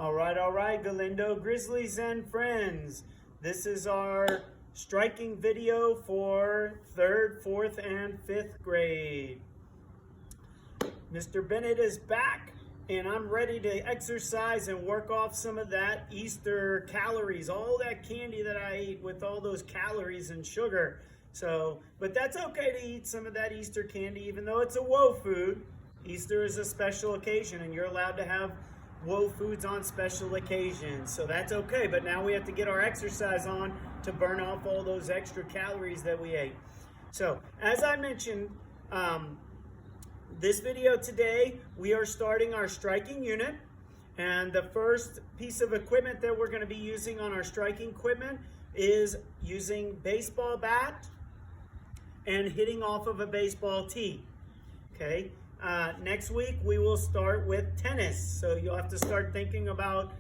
All right, Galindo Grizzlies and friends. This is our striking video for 3rd, 4th, and 5th grade. Mr. Bennett is back, and I'm ready to exercise and work off some of that Easter calories, all that candy that I ate with all those calories and sugar. But that's okay to eat some of that Easter candy, even though it's a woe food. Easter is a special occasion, and you're allowed to have woe foods on special occasions, so that's okay. But now we have to get our exercise on to burn off all those extra calories that we ate. So as I mentioned, this video today, we are starting our striking unit, and the first piece of equipment that we're going to be using on our striking equipment is using baseball bat and hitting off of a baseball tee. Okay. Next week, we will start with tennis. So you'll have to start thinking about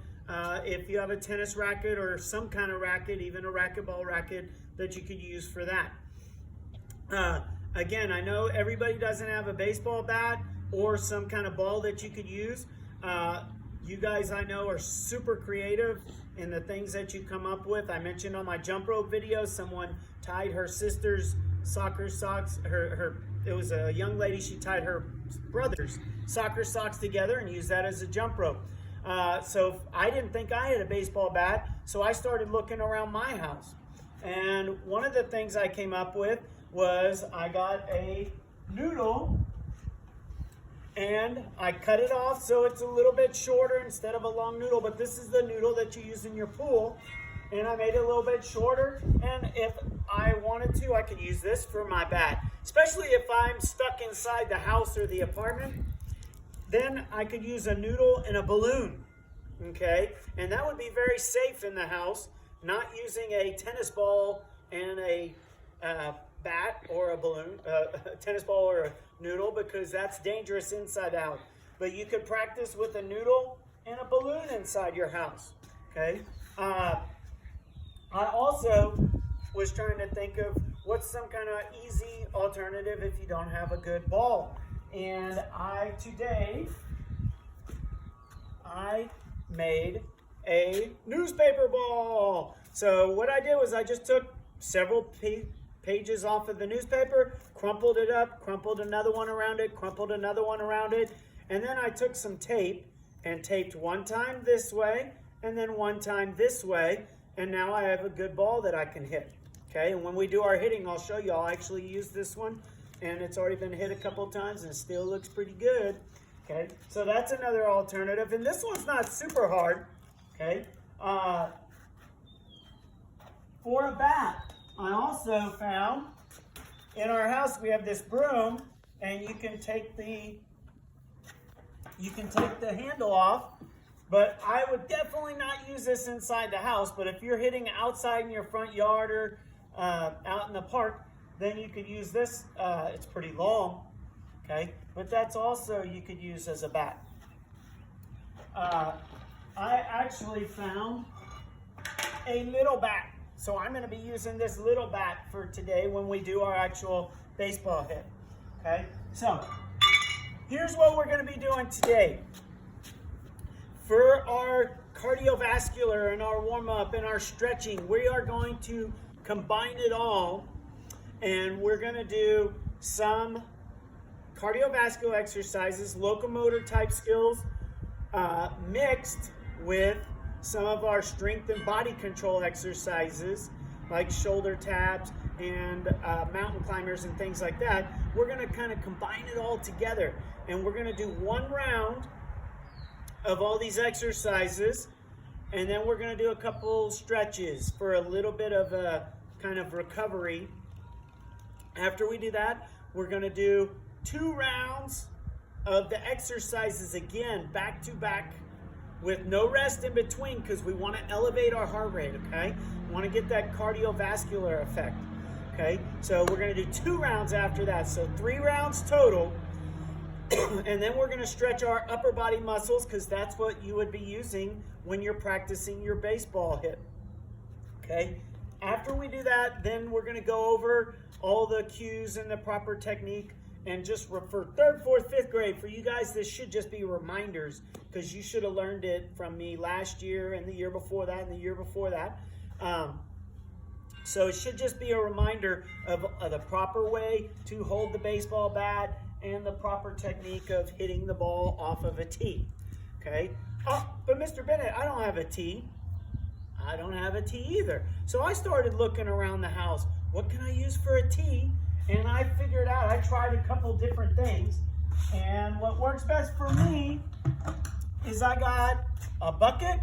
if you have a tennis racket or some kind of racket, even a racquetball racket that you could use for that. Again, I know everybody doesn't have a baseball bat or some kind of ball that you could use. You guys, I know, are super creative in the things that you come up with. I mentioned on my jump rope video, someone tied her sister's soccer socks, it was a young lady, she tied her brother's soccer socks together and used that as a jump rope. So I didn't think I had a baseball bat, so I started looking around my house. And one of the things I came up with was I got a noodle and I cut it off so it's a little bit shorter instead of a long noodle, but this is the noodle that you use in your pool. And I made it a little bit shorter, and if I wanted to, I could use this for my bat. Especially if I'm stuck inside the house or the apartment, then I could use a noodle and a balloon, okay? And that would be very safe in the house, not using a tennis ball and a bat or a balloon, a tennis ball or a noodle, because that's dangerous inside the house. But you could practice with a noodle and a balloon inside your house, okay? I also was trying to think of what's some kind of easy alternative if you don't have a good ball. And today I made a newspaper ball. So what I did was I just took several pages off of the newspaper, crumpled it up, crumpled another one around it, crumpled another one around it, and then I took some tape and taped one time this way and then one time this way. And now I have a good ball that I can hit. Okay, and when we do our hitting, I'll show you. I'll actually use this one, and it's already been hit a couple of times, and it still looks pretty good. Okay, so that's another alternative, and this one's not super hard. Okay, for a bat, I also found in our house we have this broom, and you can take the handle off. But I would definitely not use this inside the house. But if you're hitting outside in your front yard or out in the park, then you could use this. It's pretty long, okay? But that's also you could use as a bat. I actually found a little bat. So I'm going to be using this little bat for today when we do our actual baseball hit, okay? So here's what we're going to be doing today. For our cardiovascular and our warm-up and our stretching, we are going to combine it all, and we're going to do some cardiovascular exercises, locomotor type skills, mixed with some of our strength and body control exercises like shoulder taps and mountain climbers and things like that. We're going to kind of combine it all together, and we're going to do one round of all these exercises, and then we're going to do a couple stretches for a little bit of a kind of recovery. After we do that, we're going to do 2 rounds of the exercises again, back to back, with no rest in between, because we want to elevate our heart rate, okay? We want to get that cardiovascular effect, okay? So we're going to do 2 rounds after that, so 3 rounds total. And then we're going to stretch our upper body muscles, because that's what you would be using when you're practicing your baseball hit. Okay? After we do that, then we're going to go over all the cues and the proper technique And just for 3rd, 4th, 5th grade, for you guys, this should just be reminders because you should have learned it from me last year and the year before that and the year before that. So it should just be a reminder of the proper way to hold the baseball bat and the proper technique of hitting the ball off of a tee. Okay? Oh, but Mr. Bennett, I don't have a tee. I don't have a tee either. So I started looking around the house. What can I use for a tee? And I figured out, I tried a couple different things. And what works best for me is I got a bucket,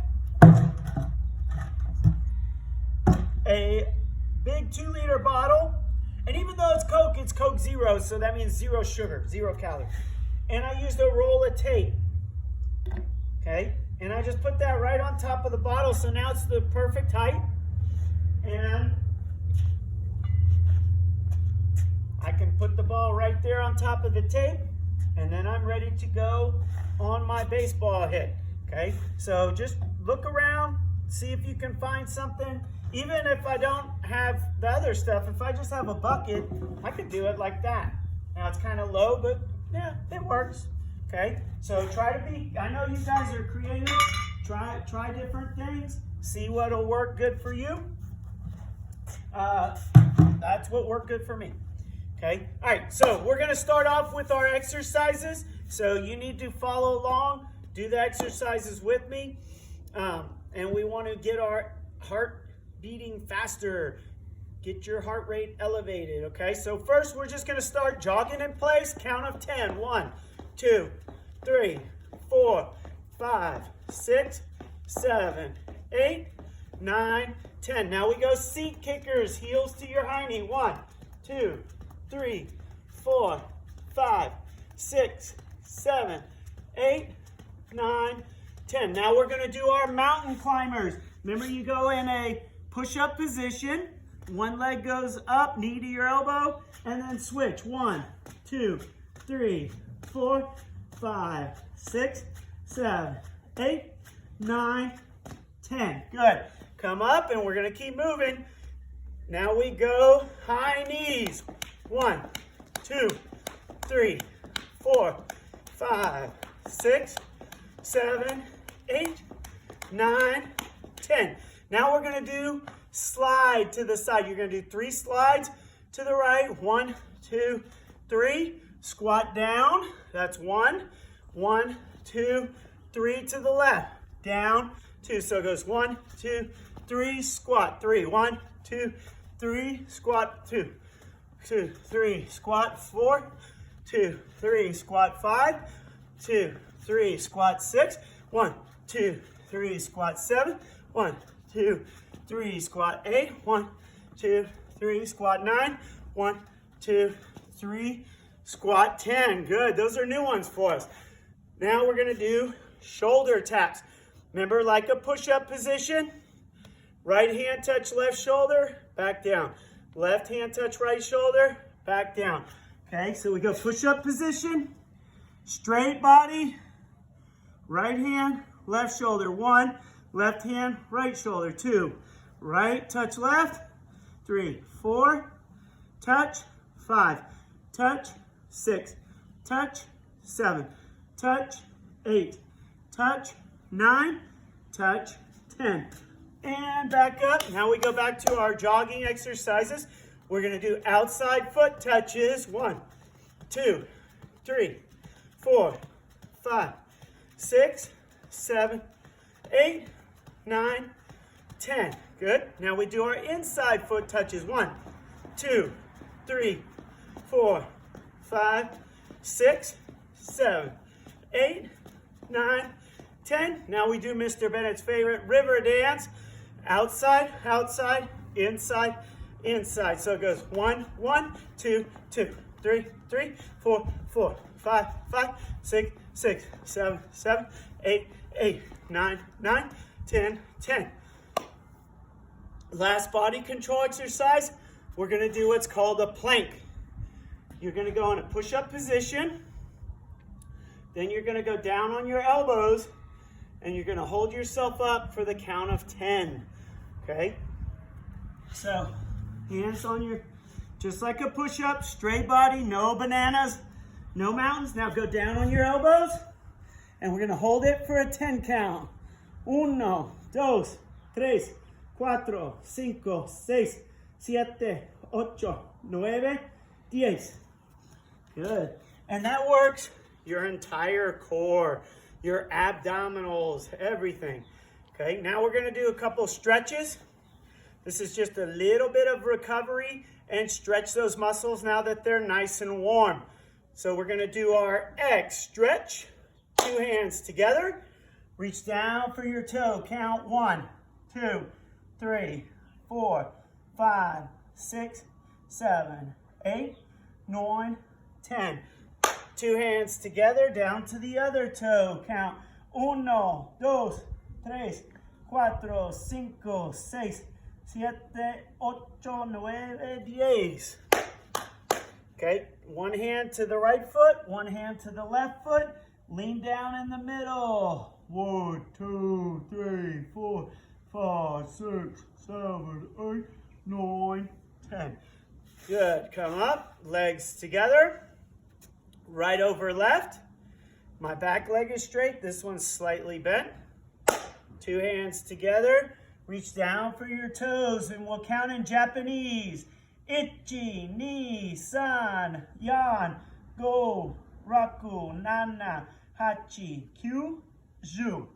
a big 2-liter bottle, and even though it's Coke Zero, so that means 0 sugar, 0 calories. And I used a roll of tape, okay? And I just put that right on top of the bottle, so now it's the perfect height. And I can put the ball right there on top of the tape, and then I'm ready to go on my baseball hit, okay? So just look around, see if you can find something. Even if I don't have the other stuff, if I just have a bucket, I could do it like that. Now it's kind of low, but yeah, it works, okay? So try to be, I know you guys are creative, try different things, see what'll work good for you. That's what worked good for me. Okay, all right, so we're gonna start off with our exercises. So you need to follow along, do the exercises with me. And we wanna get our heart beating faster, get your heart rate elevated, okay? So first we're just gonna start jogging in place, count of 10. 1, 2, 3, 4, 5, 6, 7, 8, 9, 10. Now we go seat kickers, heels to your hiney. 1, 2, 3, 4, 5, 6, 7, 8, 9, 10. Now we're going to do our mountain climbers. Remember, you go in a push-up position. One leg goes up, knee to your elbow, and then switch. 1, 2, 3, 4, 5, 6, 7, 8, 9, 10. Good. Come up, and we're going to keep moving. Now we go high knees. 1, 2, 3, 4, 5, 6, 7, 8, 9, 10. Now we're going to do slide to the side. You're going to do 3 slides to the right. 1, 2, 3. Squat down. That's 1. 1, 2, 3 to the left. Down, 2. So it goes 1, 2, 3, squat, 3. 1, 2, 3, squat, 2. 2, 3, squat, 4, 2, 3, squat, 5, 2, 3, squat, 6, 1, 2, 3, squat, 7, 1, 2, 3, squat, 8, 1, 2, 3, squat, 9, 1, 2, 3, squat, 10. Good. Those are new ones for us. Now we're going to do shoulder taps. Remember, like a push-up position, right hand touch left shoulder, back down. Left hand touch right shoulder, back down. Okay, so we go push-up position, straight body, right hand, left shoulder. 1, left hand, right shoulder. 2, right touch left. 3, 4, touch. 5, touch. 6, touch. 7, touch. 8, touch. 9, touch. 10. And back up. Now we go back to our jogging exercises. We're going to do outside foot touches. 1, 2, 3, 4, 5, 6, 7, 8, 9, 10. Good. Now we do our inside foot touches. 1, 2, 3, 4, 5, 6, 7, 8, 9, 10. Now we do Mr. Bennett's favorite river dance. Outside, outside, inside, inside. So it goes 1, 1, 2, 2, 3, 3, 4, 4, 5, 5, 6, 6, 7, 7, 8, 8, 9, 9, 10, 10. Last body control exercise, we're going to do what's called a plank. You're going to go in a push-up position. Then you're going to go down on your elbows, and you're going to hold yourself up for the count of 10. Okay? So, hands on your, just like a push-up, straight body, no bananas. No mountains. Now go down on your elbows. And we're going to hold it for a 10 count. 1, 2, 3, 4, 5, 6, 7, 8, 9, 10. Good. And that works your entire core, your abdominals, everything. Okay, now we're going to do a couple stretches. This is just a little bit of recovery and stretch those muscles now that they're nice and warm. So we're going to do our X stretch. 2 hands together. Reach down for your toe. Count 1, 2, 3, 4, 5, 6, 7, 8, 9, 10. 2 hands together down to the other toe. Count 1, 2, 3, 4, 5, 6, 7, 8, 9, 10. Okay, 1 hand to the right foot, 1 hand to the left foot. Lean down in the middle. 1, 2, 3, 4, 5, 6, 7, 8, 9, 10. Good. Come up. Legs together. Right over left. My back leg is straight. This one's slightly bent. 2 hands together. Reach down for your toes, and we'll count in Japanese. Ichi, ni, san, yan, go, raku, nana, hachi, kyu, zu.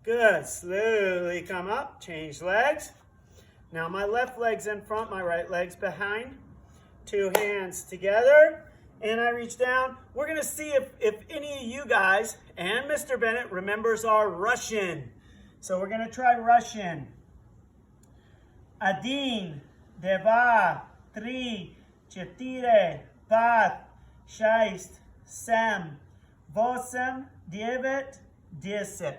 Good. Slowly come up. Change legs. Now my left leg's in front, my right leg's behind. 2 hands together. And I reach down. We're going to see if any of you guys and Mr. Bennett remembers our Russian. So we're going to try Russian. 1, 2, 3, 4, 5, 6, 7, 8, 9, 10.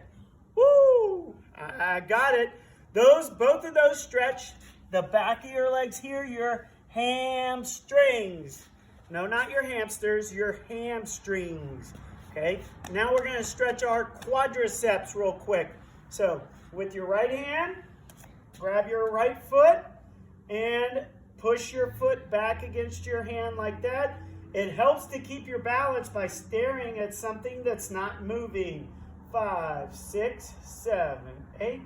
Woo! I got it. Both of those stretch the back of your legs here, your hamstrings. No, not your hamsters, your hamstrings. Okay? Now we're going to stretch our quadriceps real quick. So, with your right hand, grab your right foot and push your foot back against your hand like that. It helps to keep your balance by staring at something that's not moving. 5, 6, 7, 8,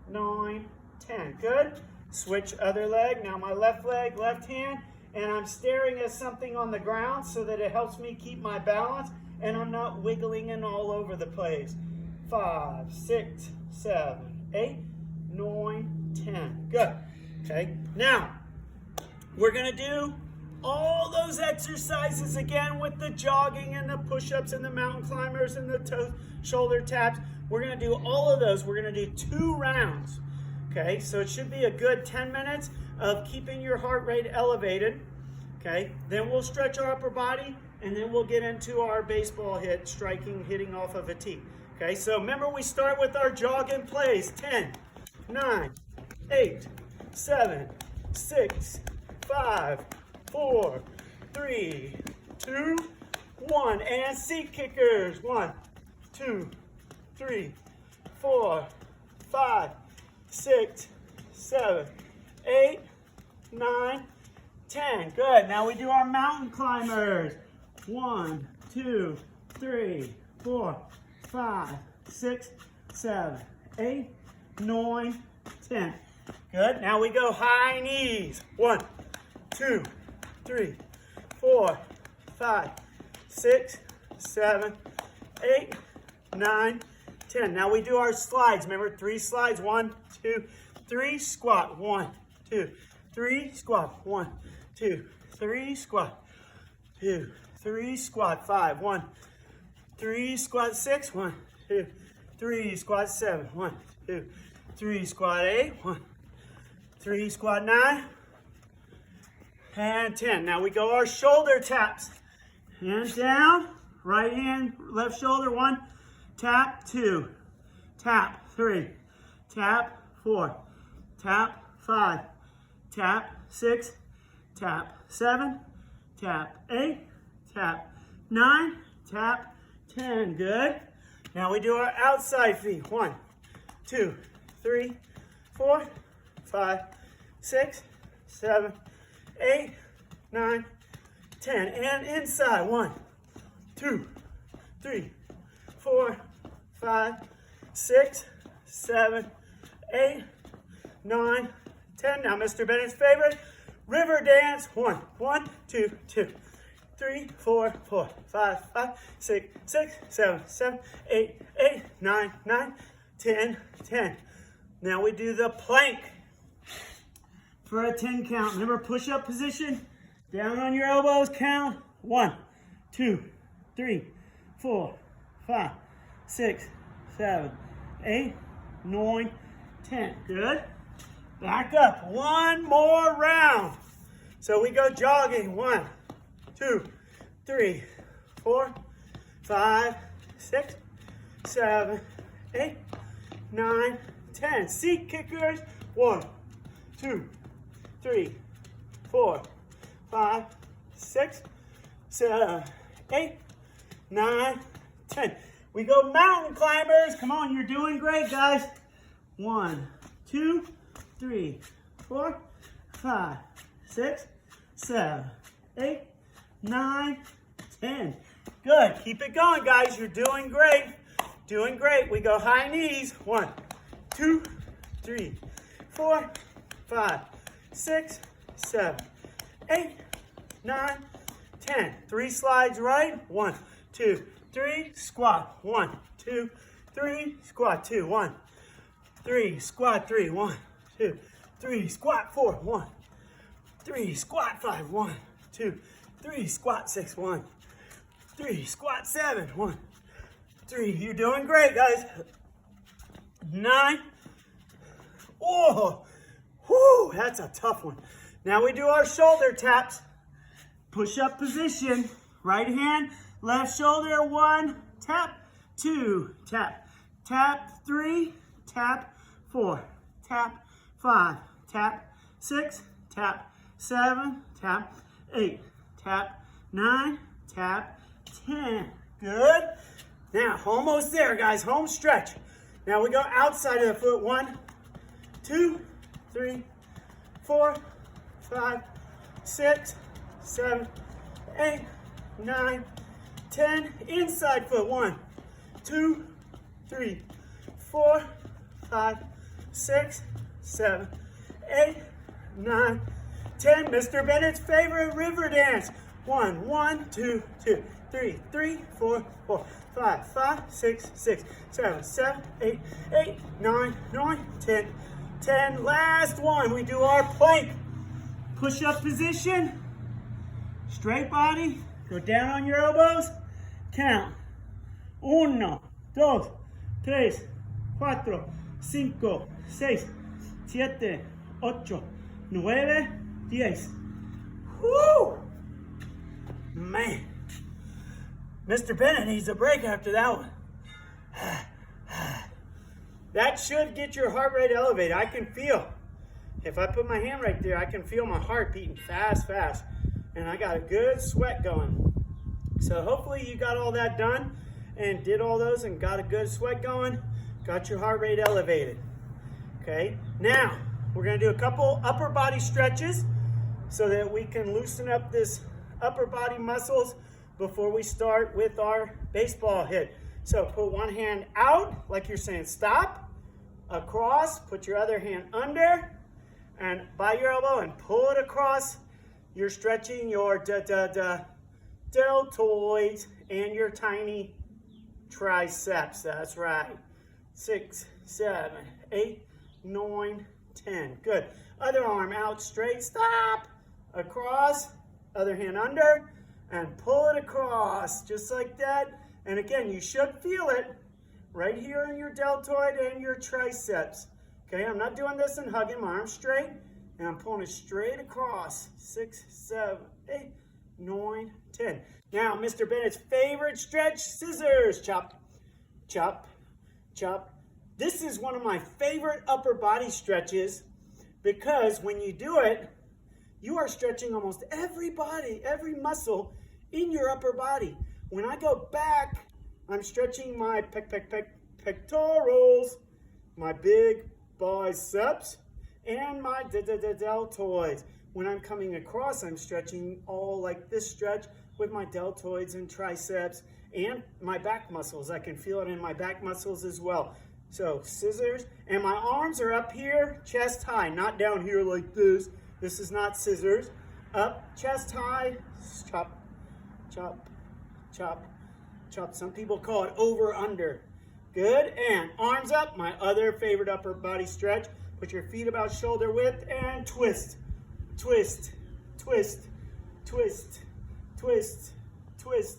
9, 10. Good. Switch other leg. Now my left leg, left hand, and I'm staring at something on the ground so that it helps me keep my balance and I'm not wiggling and all over the place. 5, 6, 7, 8, 9, 10. Good. Okay. Now, we're going to do all those exercises again with the jogging and the push-ups and the mountain climbers and the shoulder taps. We're going to do all of those. We're going to do 2 rounds. Okay, so it should be a good 10 minutes of keeping your heart rate elevated. Okay, then we'll stretch our upper body and then we'll get into our baseball hit, hitting off of a tee. Okay, so remember we start with our jog in place. 10, 9, 8, 7, 6, 5, 4, 3, 2, 1. And seat kickers. 1, 2, 3, 4, 5, 6, 7, 8, 9, 10. Good. Now we do our mountain climbers. 1, 2, 3, 4, 5, 6, 7, 8, 9, 10. Good. Now we go high knees. 1, 2, 3, 4, 5, 6, 7, 8, 9, 10. Now we do our slides. Remember, 3 slides. 1, 2, 3, squat. 1, 2, 3, squat. 1, 2, 3, squat. 2, 3, squat. 5, 1, 3, squat. 6, 1, 2, 3, squat. 7, 1, 2, 3, squat. 8, 1, 3, squat. 9, and 10. Now we go our shoulder taps. Hands down, right hand, left shoulder. 1, tap. 2, tap. 3, tap. 4, tap. 5, tap. 6, tap. 7, tap. 8, tap. 9, tap. 10. Good. Now we do our outside feet. 1, 2, 3, 4, 5, 6, 7, 8, 9, 10. And inside. 1, 2, 3, 4, 5, 6, 7, 8, 9, 10. Now, Mr. Bennett's favorite, river dance. 1, 1, 2, 2, 3, 4, 4, 5, 5, 6, 6, 7, 7, 8, 8, 9, 9, 10, 10. Now we do the plank for a 10 count. Remember, push-up position. Down on your elbows, count. 1, 2, 3, 4, 5, 6, 7, 8, 9, 10. Good. Back up. One more round. So we go jogging. 1, 2, 3, 4, 5, 6, 7, 8, 9, 10. Seat kickers. 1, 2, 3, 4, 5, 6, 7, 8, 9, 10. We go mountain climbers. Come on, you're doing great, guys. 1, 2, 3, 4, 5, 6, 7, 8, 9, 10. Good. Keep it going, guys. You're doing great. Doing great. We go high knees. 1, 2, 3, 4, 5, 6, 7, 8, 9, 10. 3 slides right. 1, 2, 3. Squat. 1, 2, 3. Squat 2. 1, 3. Squat 3. 1, 2, 3. Squat 4. 1, 3. Squat 5. 1, 2, 3. Squat 6. 1, 3. Squat 7. 1, 3. You're doing great, guys. 9. Oh, whoo, that's a tough one. Now we do our shoulder taps. Push-up position. Right hand, left shoulder. 1, tap. 2, tap. Tap 3, tap 4, tap 5, tap 6, tap 7, tap 8, tap 9, tap 10. Good. Now, almost there, guys. Home stretch. Now we go outside of the foot. 1, 2, 3, 4, 5, 6, 7, 8, 9, 10. Inside foot. 1, 2, 3, 4, 5, 6, 7, 8, 9, 10. Mr. Bennett's favorite river dance. 1, 1, 2, 2, 3, 3, 4, 4, 5, 5, 6, 6, 7, 7, 8, 8, 9, 9, 10, 10. Last one. We do our plank. Push-up position. Straight body. Go down on your elbows. Count. 1, 2, 3, 4, 5, 6, 7, 8, 9, 10. Woo! Man. Mr. Bennett needs a break after that one. That should get your heart rate elevated. I can feel. If I put my hand right there, I can feel my heart beating fast, fast. And I got a good sweat going. So hopefully you got all that done and did all those and got a good sweat going. Got your heart rate elevated. Okay, now we're going to do a couple upper body stretches so that we can loosen up this upper body muscles before we start with our baseball hit. So put one hand out like you're saying stop, across, put your other hand under and by your elbow and pull it across. You're stretching your deltoids and your tiny triceps. That's right. 6, 7, 8, 9, 10. Good. Other arm out straight. Stop. Across. Other hand under. And pull it across. Just like that. And again, you should feel it right here in your deltoid and your triceps. Okay, I'm not doing this and hugging my arms straight. And I'm pulling it straight across. 6, 7, 8, 9, 10. Now, Mr. Bennett's favorite stretch, scissors. Chop, chop, chop. This is one of my favorite upper body stretches because when you do it, you are stretching almost every body, every muscle in your upper body. When I go back, I'm stretching my pectorals, my big biceps, and my deltoids. When I'm coming across, I'm stretching all like this stretch with my deltoids and triceps and my back muscles. I can feel it in my back muscles as well. So scissors, and my arms are up here, chest high, not down here like this. This is not scissors. Up, chest high, chop, chop, chop, chop. Some people call it over, under. Good, and arms up, my other favorite upper body stretch. Put your feet about shoulder width and twist, twist, twist, twist, twist, twist.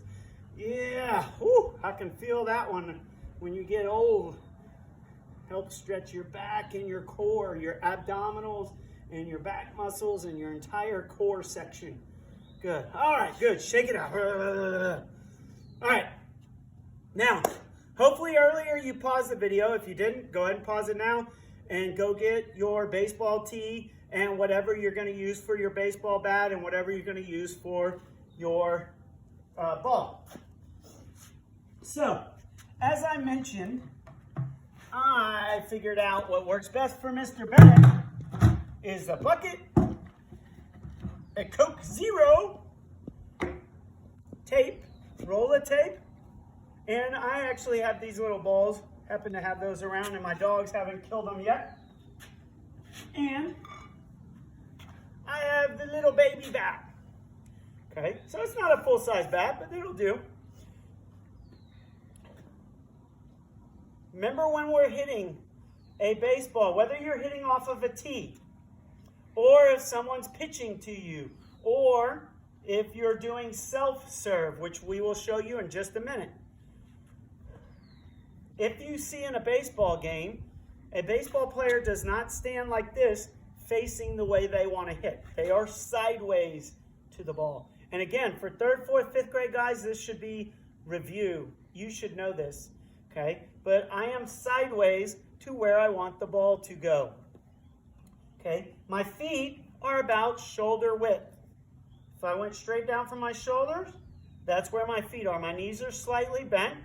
Yeah, whew, I can feel that one when you get old. Help stretch your back and your core, your abdominals and your back muscles and your entire core section. Good. All right, good. Shake it out. All right. Now, hopefully earlier you paused the video. If you didn't, go ahead and pause it now and go get your baseball tee and whatever you're going to use for your baseball bat and whatever you're going to use for your ball. So, as I mentioned, I figured out what works best for Mr. Bennett is a bucket, a Coke Zero, tape, roll of tape, and I actually have these little balls, happen to have those around, and my dogs haven't killed them yet. And I have the little baby bat. Okay, so it's not a full-size bat, but it'll do. Remember when we're hitting a baseball, whether you're hitting off of a tee, or if someone's pitching to you, or if you're doing self-serve, which we will show you in just a minute. If you see in a baseball game, a baseball player does not stand like this, facing the way they want to hit. They are sideways to the ball. And again, for 3rd, 4th, 5th grade guys, this should be review. You should know this. Okay, but I am sideways to where I want the ball to go. Okay, my feet are about shoulder width. If I went straight down from my shoulders, that's where my feet are. My knees are slightly bent,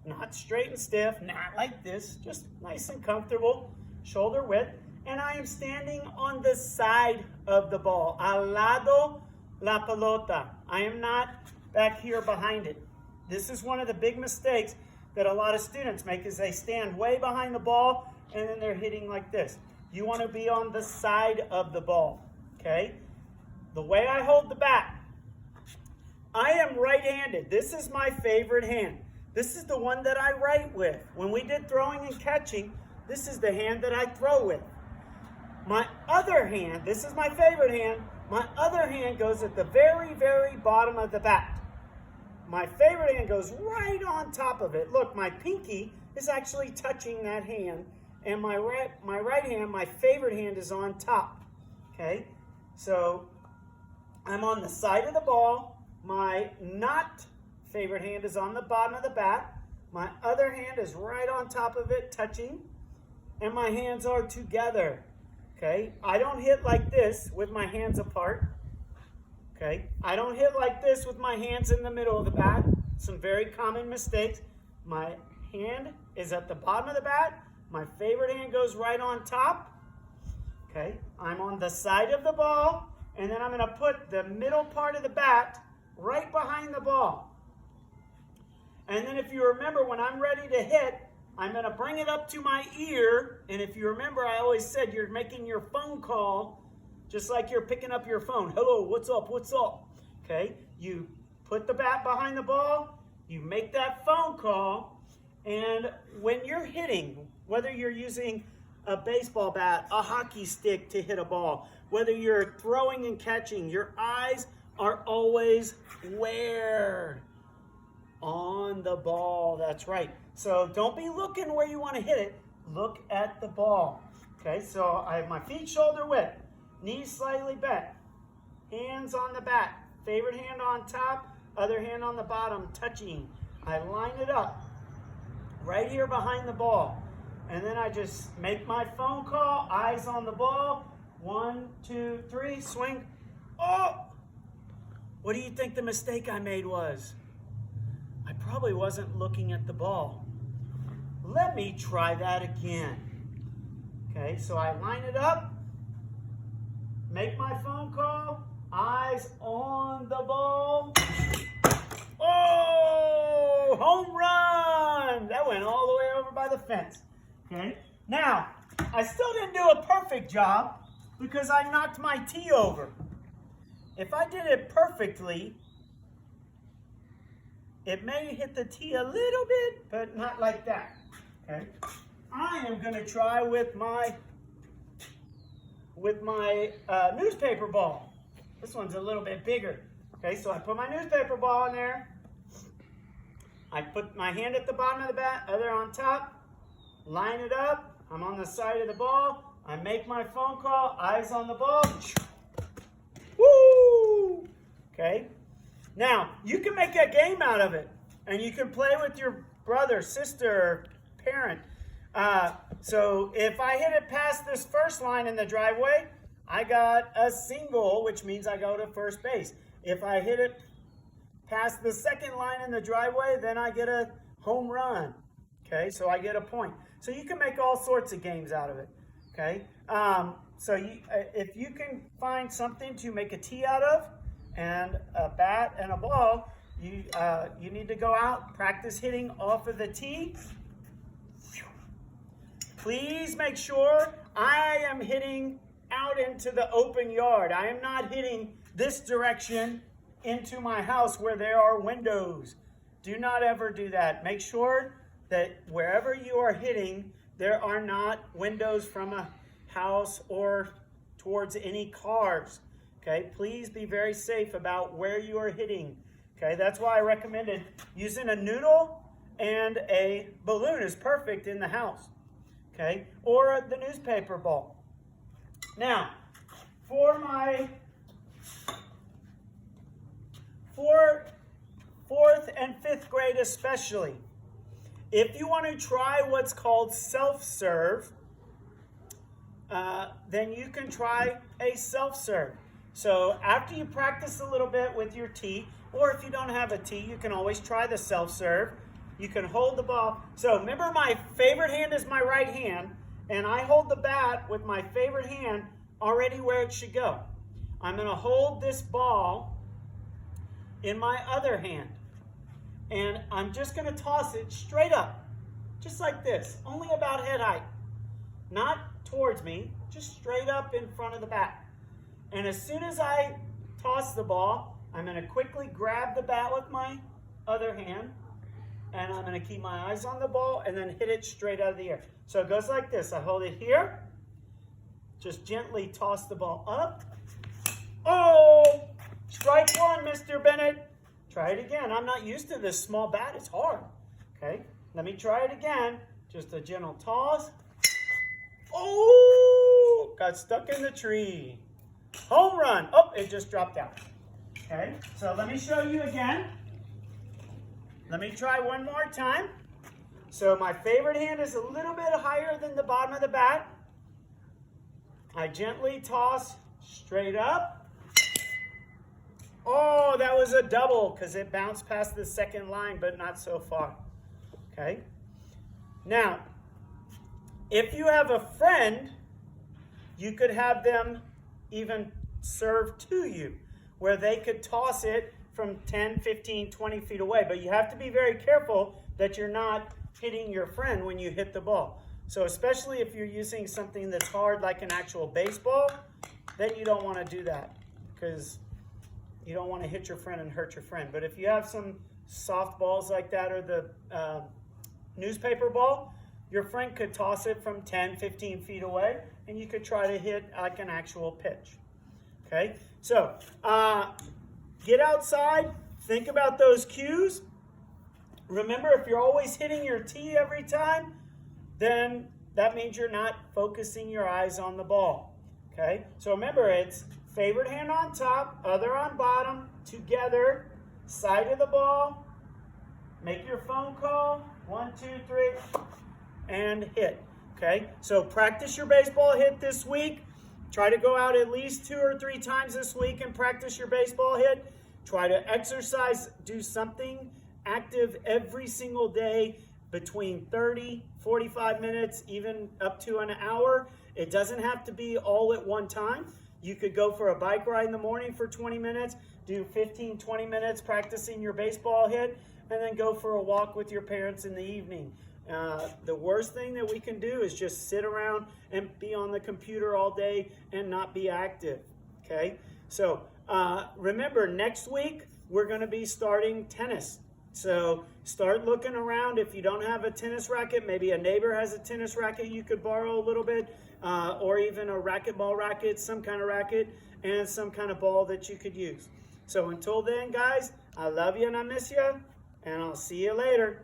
not straight and stiff, not like this, just nice and comfortable, shoulder width. And I am standing on the side of the ball, al lado la pelota. I am not back here behind it. This is one of the big mistakes that a lot of students make is they stand way behind the ball and then they're hitting like this. You want to be on the side of the ball, okay? The way I hold the bat, I am right-handed. This is my favorite hand. This is the one that I write with. When we did throwing and catching, this is the hand that I throw with. My other hand, this is my favorite hand, my other hand goes at the very, very bottom of the bat. My favorite hand goes right on top of it. Look, my pinky is actually touching that hand, and my right hand, my favorite hand, is on top. Okay? So I'm on the side of the ball. My not favorite hand is on the bottom of the bat. My other hand is right on top of it, touching, and my hands are together. Okay? I don't hit like this with my hands apart. Okay, I don't hit like this with my hands in the middle of the bat. Some very common mistakes. My hand is at the bottom of the bat. My favorite hand goes right on top. Okay, I'm on the side of the ball, and then I'm going to put the middle part of the bat right behind the ball. And then if you remember, when I'm ready to hit, I'm going to bring it up to my ear. And if you remember, I always said you're making your phone call just like you're picking up your phone. Hello, what's up, what's up? Okay, you put the bat behind the ball, you make that phone call, and when you're hitting, whether you're using a baseball bat, a hockey stick to hit a ball, whether you're throwing and catching, your eyes are always where? On the ball, that's right. So don't be looking where you want to hit it, look at the ball. Okay, so I have my feet shoulder width. Knees slightly bent, hands on the bat, favorite hand on top, other hand on the bottom, touching. I line it up right here behind the ball. And then I just make my phone call, eyes on the ball. 1, 2, 3, swing. Oh! What do you think the mistake I made was? I probably wasn't looking at the ball. Let me try that again. Okay, so I line it up. Make my phone call, eyes on the ball. Oh, home run! That went all the way over by the fence. Okay. Now, I still didn't do a perfect job because I knocked my tee over. If I did it perfectly, it may hit the tee a little bit, but not like that. Okay. I am going to try with my newspaper ball. This one's a little bit bigger. Okay, so I put my newspaper ball in there. I put my hand at the bottom of the bat, other on top. Line it up. I'm on the side of the ball. I make my phone call. Eyes on the ball. Woo! Okay. Now, you can make a game out of it. And you can play with your brother, sister, parent. So if I hit it past this first line in the driveway, I got a single, which means I go to first base. If I hit it past the second line in the driveway, then I get a home run. Okay, so I get a point. So you can make all sorts of games out of it. Okay, so if you can find something to make a tee out of, and a bat and a ball, you need to go out, practice hitting off of the tee. Please make sure I am hitting out into the open yard. I am not hitting this direction into my house where there are windows. Do not ever do that. Make sure that wherever you are hitting, there are not windows from a house or towards any cars. Okay, please be very safe about where you are hitting. Okay, that's why I recommended using a noodle and a balloon is perfect in the house. Okay, or the newspaper ball. Now, for my fourth and fifth grade especially, if you want to try what's called self-serve, then you can try a self-serve. So after you practice a little bit with your tee, or if you don't have a tee, you can always try the self-serve. You can hold the ball. So remember, my favorite hand is my right hand, and I hold the bat with my favorite hand already where it should go. I'm going to hold this ball in my other hand, and I'm just going to toss it straight up, just like this, only about head height, not towards me, just straight up in front of the bat. And as soon as I toss the ball, I'm going to quickly grab the bat with my other hand, and I'm going to keep my eyes on the ball and then hit it straight out of the air. So it goes like this. I hold it here, just gently toss the ball up. Oh, strike one, Mr. Bennett. Try it again. I'm not used to this small bat. It's hard. Okay, let me try it again. Just a gentle toss. Oh, got stuck in the tree. Home run. Oh, it just dropped out. Okay, so let me show you again. Let me try one more time. So my favorite hand is a little bit higher than the bottom of the bat. I gently toss straight up. Oh, that was a double because it bounced past the second line, but not so far. Okay. Now, if you have a friend, you could have them even serve to you, where they could toss it from 10, 15, 20 feet away. But you have to be very careful that you're not hitting your friend when you hit the ball. So especially if you're using something that's hard like an actual baseball, then you don't want to do that because you don't want to hit your friend and hurt your friend. But if you have some soft balls like that or the newspaper ball, your friend could toss it from 10, 15 feet away, and you could try to hit like an actual pitch. Okay, so get outside, think about those cues. Remember, if you're always hitting your tee every time, then that means you're not focusing your eyes on the ball. Okay, so remember, it's favorite hand on top, other on bottom, together, side of the ball, make your phone call, 1, 2, 3, and hit. Okay, so practice your baseball hit this week. Try to go out at least 2 or 3 times this week and practice your baseball hit. Try to exercise, do something active every single day between 30, 45 minutes, even up to an hour. It doesn't have to be all at one time. You could go for a bike ride in the morning for 20 minutes. do 15, 20 minutes practicing your baseball hit, and then go for a walk with your parents in the evening. The worst thing that we can do is just sit around and be on the computer all day and not be active, okay? So remember, next week we're going to be starting tennis. So start looking around. If you don't have a tennis racket, maybe a neighbor has a tennis racket you could borrow a little bit, or even a racquetball racket, some kind of racket, and some kind of ball that you could use. So until then, guys, I love you and I miss you, and I'll see you later.